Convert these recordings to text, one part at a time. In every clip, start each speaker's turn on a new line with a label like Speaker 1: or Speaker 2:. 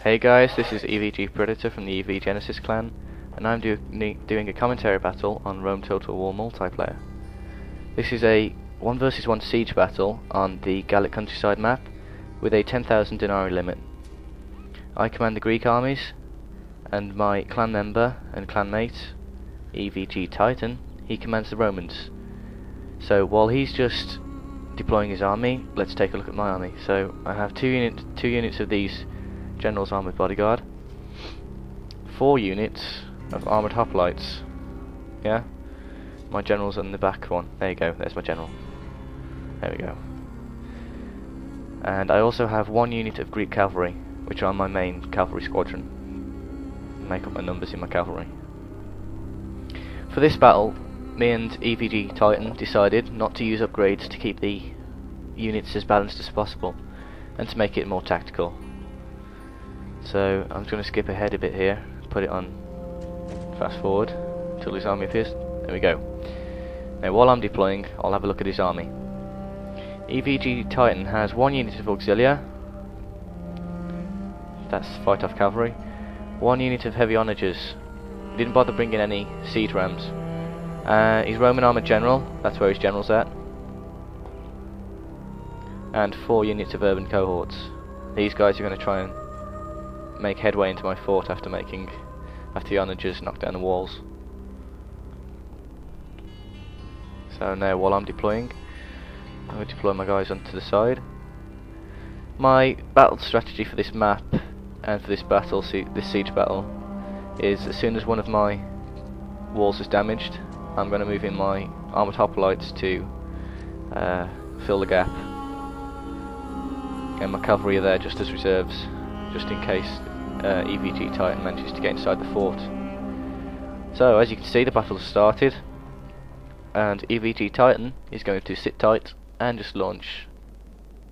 Speaker 1: Hey guys, this is EvG Predator from the EV Genesis clan, and I'm doing a commentary battle on Rome Total War multiplayer. This is a 1 vs 1 siege battle on the Gallic countryside map with a 10,000 Denarii limit. I command the Greek armies, and my clan member and clanmate, EvG Titan, he commands the Romans. So while he's just deploying his army, let's take a look at my army. So I have two units of these General's Armoured Bodyguard, 4 units of Armoured Hoplites. Yeah? My General's on the back one. There you go, there's my General. There we go. And I also have 1 unit of Greek Cavalry, which are my main cavalry squadron. Make up my numbers in my cavalry. For this battle, me and EvG Titan decided not to use upgrades to keep the units as balanced as possible, and to make it more tactical. So I'm going to skip ahead a bit here, put it on fast forward until his army appears. There we go. Now while I'm deploying, I'll have a look at his army. EvG Titan has 1 unit of Auxilia, that's fight off cavalry, 1 unit of heavy onagers. He didn't bother bringing any siege rams. His Roman Armoured General, that's where his general's at, and 4 units of urban cohorts. These guys are going to try and make headway into my fort after the onagers knock down the walls. So now while I'm deploying, I'm going to deploy my guys onto the side. My battle strategy for this map and for this battle, this siege battle, is as soon as one of my walls is damaged, I'm going to move in my Armoured Hoplites to fill the gap, and my cavalry are there just as reserves, just in case EvG Titan manages to get inside the fort. So as you can see, the battle has started, and EvG Titan is going to sit tight and just launch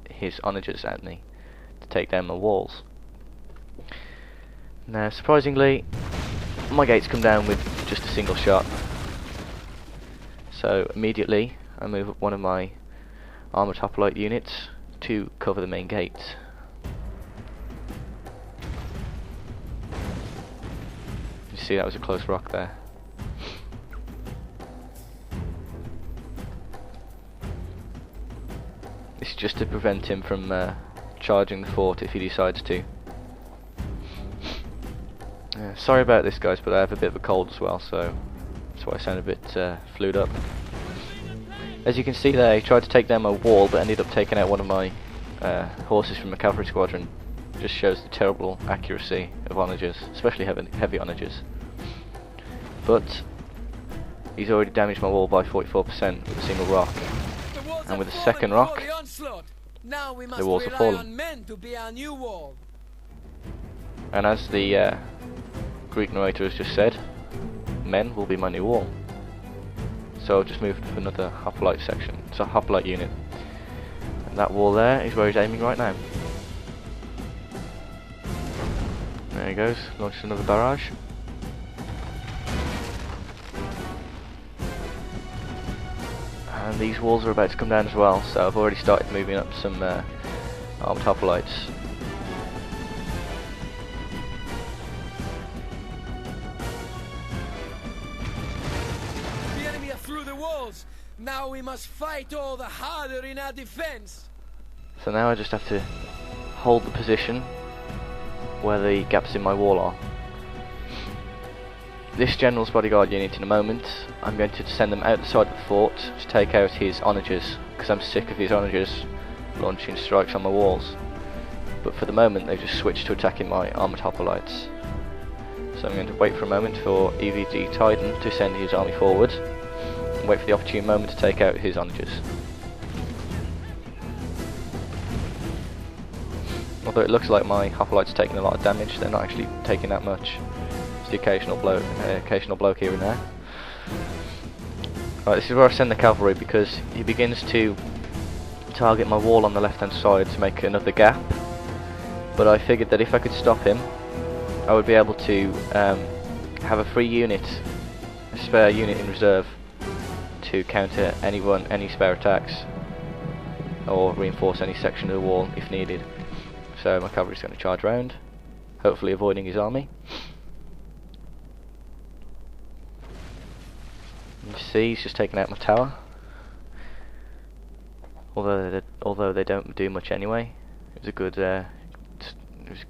Speaker 1: his onagers at me to take down my walls. Now surprisingly, my gates come down with just a single shot. So immediately I move up one of my Armoured Hoplite units to cover the main gate. You see, that was a close rock there. This is just to prevent him from charging the fort if he decides to. Sorry about this guys, but I have a bit of a cold as well, so that's why I sound a bit flued up. As you can see there, he tried to take down my wall but ended up taking out one of my horses from a cavalry squadron. Just shows the terrible accuracy of onagers, especially heavy onagers. But he's already damaged my wall by 44% with a single rock, and with a second rock, the walls have fallen. And as the Greek narrator has just said, men will be my new wall. So I'll just move to another hoplite section. It's a hoplite unit, and that wall there is where he's aiming right now. There he goes, launches another barrage. And these walls are about to come down as well, so I've already started moving up some armed hoplites.
Speaker 2: The enemy are through the walls. Now we must fight all the harder in our defense.
Speaker 1: So now I just have to hold the position where the gaps in my wall are. This General's Bodyguard unit, in a moment, I'm going to send them out the side of the fort to take out his onagers, because I'm sick of his onagers launching strikes on my walls. But for the moment they've just switched to attacking my Armoured Hoplites. So I'm going to wait for a moment for EvG Titan to send his army forward, and wait for the opportune moment to take out his onagers. Although it looks like my hoplites taking a lot of damage, they're not actually taking that much. Just the occasional bloke here and there. Right, this is where I send the cavalry, because he begins to target my wall on the left hand side to make another gap. But I figured that if I could stop him, I would be able to have a free unit, a spare unit in reserve, to counter any spare attacks or reinforce any section of the wall if needed. So my cavalry's going to charge round, hopefully avoiding his army. You see, he's just taken out my tower. Although they don't do much anyway. It was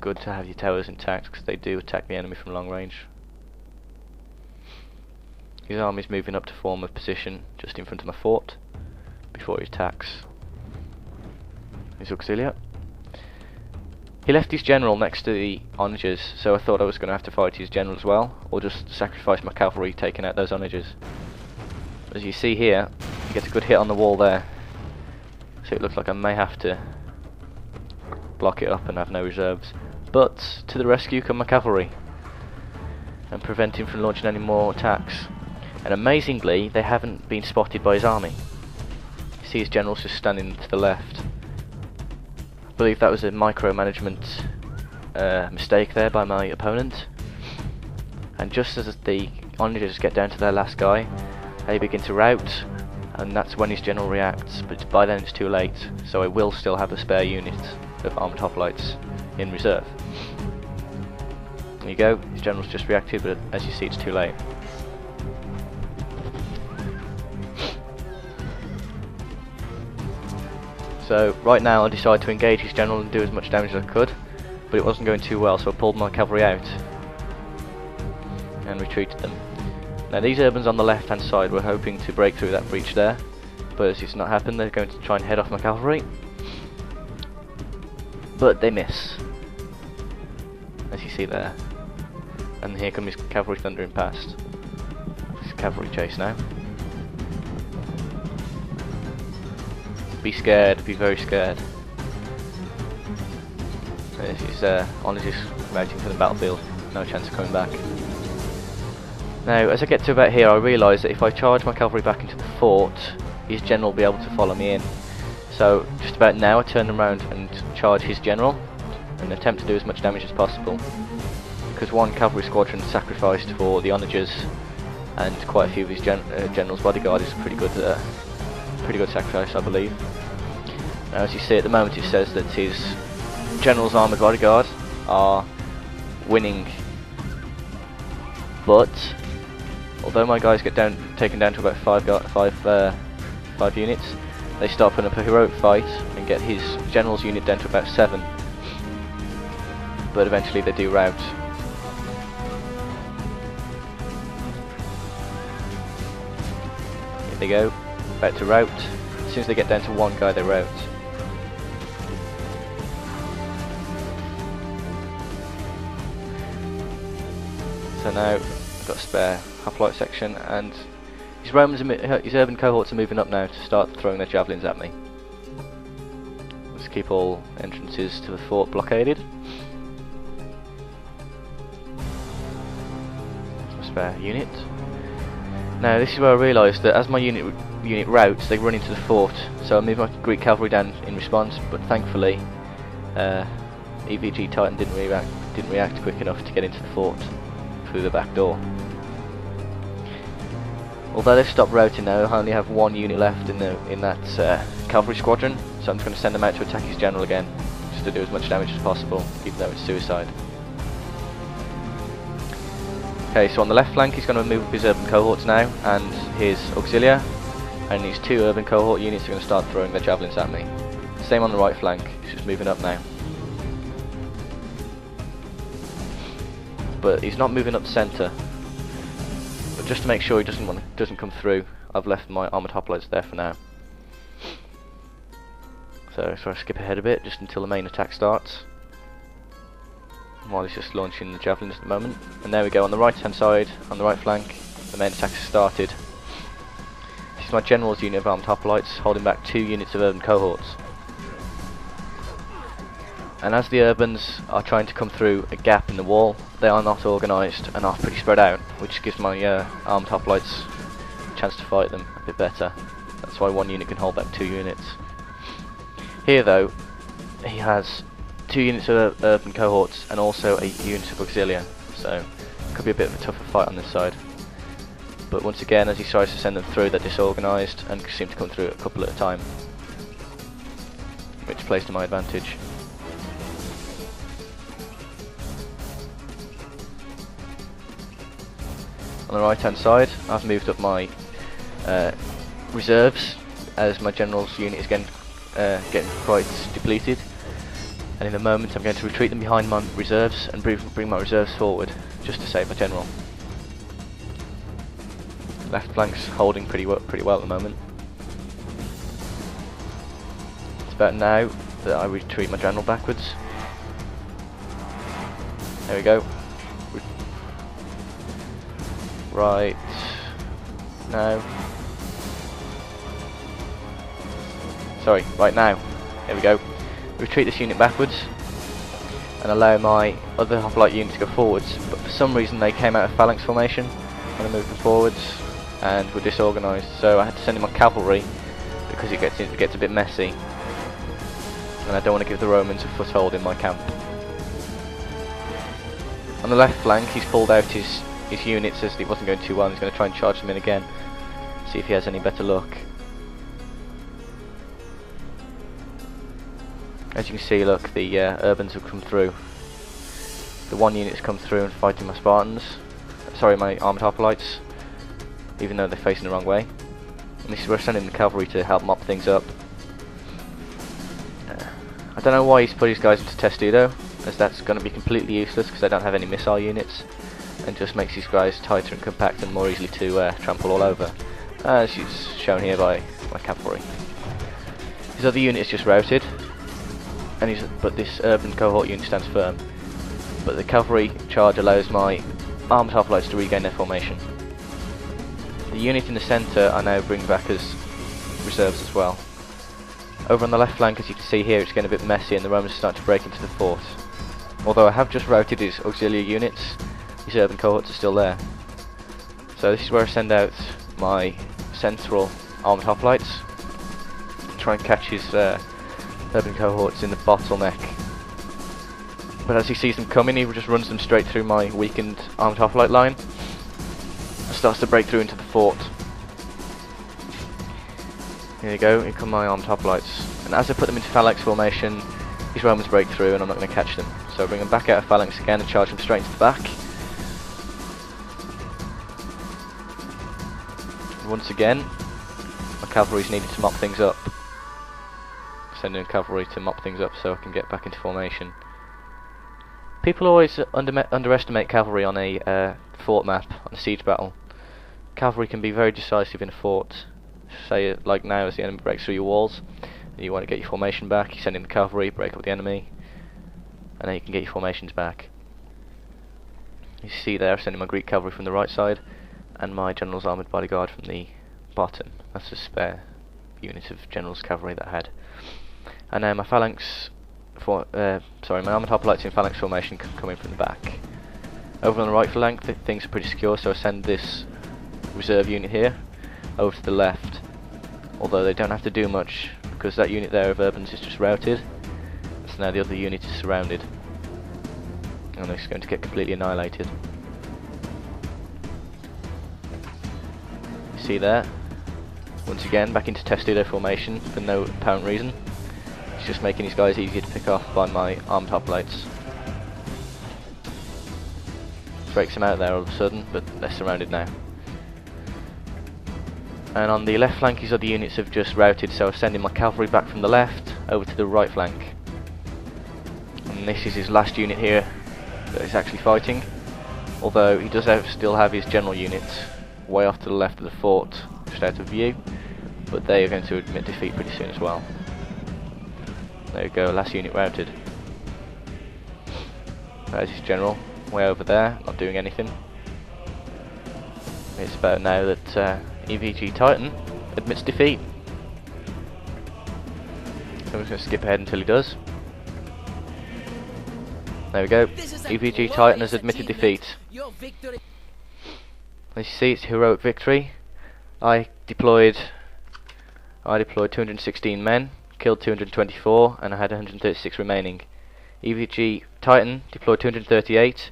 Speaker 1: good to have your towers intact, because they do attack the enemy from long range. His army's moving up to form a position just in front of my fort before he attacks his auxilia. He left his general next to the onagers, so I thought I was going to have to fight his general as well, or just sacrifice my cavalry taking out those onagers. As you see here, he gets a good hit on the wall there, so it looks like I may have to block it up and have no reserves. But to the rescue come my cavalry and prevent him from launching any more attacks. And amazingly, they haven't been spotted by his army. You see his general's just standing to the left. I believe that was a micromanagement mistake there by my opponent. And just as the onagers get down to their last guy, they begin to rout, and that's when his general reacts, but by then it's too late, so I will still have a spare unit of armoured hoplites in reserve. There you go, his general's just reacted, but as you see it's too late. So right now I decided to engage his general and do as much damage as I could, but it wasn't going too well, so I pulled my cavalry out and retreated them. Now these urbans on the left hand side were hoping to break through that breach there, but as it's not happened, they're going to try and head off my cavalry, but they miss, as you see there. And here comes his cavalry thundering past. It's a cavalry chase now. Be scared, be very scared. This is onagers mounting for the battlefield, no chance of coming back. Now, as I get to about here, I realise that if I charge my cavalry back into the fort, his general will be able to follow me in. So, just about now, I turn around and charge his general, and attempt to do as much damage as possible. Because one cavalry squadron sacrificed for the onagers, and quite a few of his general's bodyguard is a pretty good sacrifice, I believe. Now, as you see at the moment, it says that his general's armoured bodyguard are winning, but although my guys get taken down to about 5 units, they start putting up a heroic fight and get his general's unit down to about 7. But eventually they do rout. Here they go, about to rout. As soon as they get down to 1 guy, they rout. So now I've got a spare hoplite section, and his urban cohorts are moving up now to start throwing their javelins at me. Let's keep all entrances to the fort blockaded. A spare unit. Now this is where I realised that as my unit routes, they run into the fort, so I moved my Greek cavalry down in response, but thankfully EvG Titan didn't react quick enough to get into the fort through the back door. Although they've stopped routing now, I only have 1 unit left in that cavalry squadron, so I'm just going to send them out to attack his general again, just to do as much damage as possible, even though it's suicide. Okay, so on the left flank he's going to move up his urban cohorts now, and his auxilia, and these 2 urban cohort units are going to start throwing their javelins at me. Same on the right flank, he's just moving up now. But he's not moving up the centre. But just to make sure he doesn't come through, I've left my armoured hoplites there for now. So I skip ahead a bit just until the main attack starts, while he's just launching the javelins at the moment. And there we go, on the right hand side, on the right flank, the main attack has started. This is my general's unit of armed hoplites, holding back 2 units of urban cohorts. And as the urbans are trying to come through a gap in the wall, they are not organised and are pretty spread out, which gives my armed hoplites a chance to fight them a bit better. That's why 1 unit can hold back 2 units. Here though, he has 2 units of urban cohorts and also a unit of auxilia, so it could be a bit of a tougher fight on this side. But once again, as he tries to send them through, they're disorganised and seem to come through a couple at a time, which plays to my advantage. on the right hand side, I've moved up my reserves as my general's unit is getting quite depleted, and in a moment I'm going to retreat them behind my reserves and bring my reserves forward just to save my general. Left flank's holding pretty well at the moment. It's about now that I retreat my general backwards. There we go. Right now. Sorry, right now. There we go. Retreat this unit backwards and allow my other hoplite unit to go forwards, but for some reason they came out of phalanx formation when I moved them forwards and were disorganised, so I had to send in my cavalry because it gets a bit messy and I don't want to give the Romans a foothold in my camp. On the left flank he's pulled out his units as he wasn't going too well, and he's going to try and charge them in again, see if he has any better luck. As you can see, look, the urbans have come through. The one unit has come through and fighting my Spartans, sorry, my armoured hoplites, even though they're facing the wrong way. And this is where we're sending the cavalry to help mop things up. I don't know why he's put his guys into Testudo, as that's going to be completely useless because I don't have any missile units, and just makes these guys tighter and compact and more easily to trample all over, as is shown here by my cavalry. His other unit is just routed, but this urban cohort unit stands firm. But the cavalry charge allows my armed hoplites to regain their formation. The unit in the centre I now bring back as reserves as well. Over on the left flank, as you can see here, it's getting a bit messy and the Romans are starting to break into the fort. Although I have just routed his auxiliary units, his urban cohorts are still there. So this is where I send out my central armed hoplites to try and catch his urban cohorts in the bottleneck. But as he sees them coming, he just runs them straight through my weakened armed hoplite line and starts to break through into the fort. Here you go, here come my armed hoplites. And as I put them into phalanx formation, these Romans break through and I'm not going to catch them. So I bring them back out of phalanx again and charge them straight into the back. And once again, my cavalry's needed to mop things up. Send in cavalry to mop things up so I can get back into formation. People always underestimate cavalry on a fort map, on a siege battle. Cavalry can be very decisive in a fort. Say like now, as the enemy breaks through your walls and you want to get your formation back, you send in the cavalry, break up the enemy, and then you can get your formations back. You see there, I'm sending my Greek cavalry from the right side and my general's armoured bodyguard from the bottom. That's a spare unit of general's cavalry that I had. And now my phalanx, my armoured hoplites in phalanx formation can come in from the back. Over on the right flank, things are pretty secure, so I send this reserve unit here over to the left. Although they don't have to do much because that unit there of urbans is just routed. So now the other unit is surrounded, and it's going to get completely annihilated. You see there, once again back into Testudo formation for no apparent reason. It's just making these guys easier to pick off by my armed hoplites. Breaks them out there all of a sudden, but they're surrounded now. And on the left flank, his other units have just routed, so I'm sending my cavalry back from the left over to the right flank. And this is his last unit here that is actually fighting, although he does still have his general units way off to the left of the fort, just out of view, but they are going to admit defeat pretty soon as well. There we go, last unit routed. There's his general, way over there, not doing anything. It's about now that EvG Titan admits defeat. So I'm just going to skip ahead until he does. There we go, EvG Titan has admitted defeat. As you see, it's a heroic victory. I deployed 216 men, killed 224, and I had 136 remaining. EvG Titan deployed 238,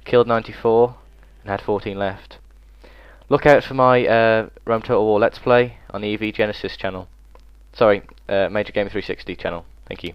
Speaker 1: killed 94, and had 14 left. Look out for my Rome Total War Let's Play on the EV Genesis channel. Sorry, Major Gamer 360 channel. Thank you.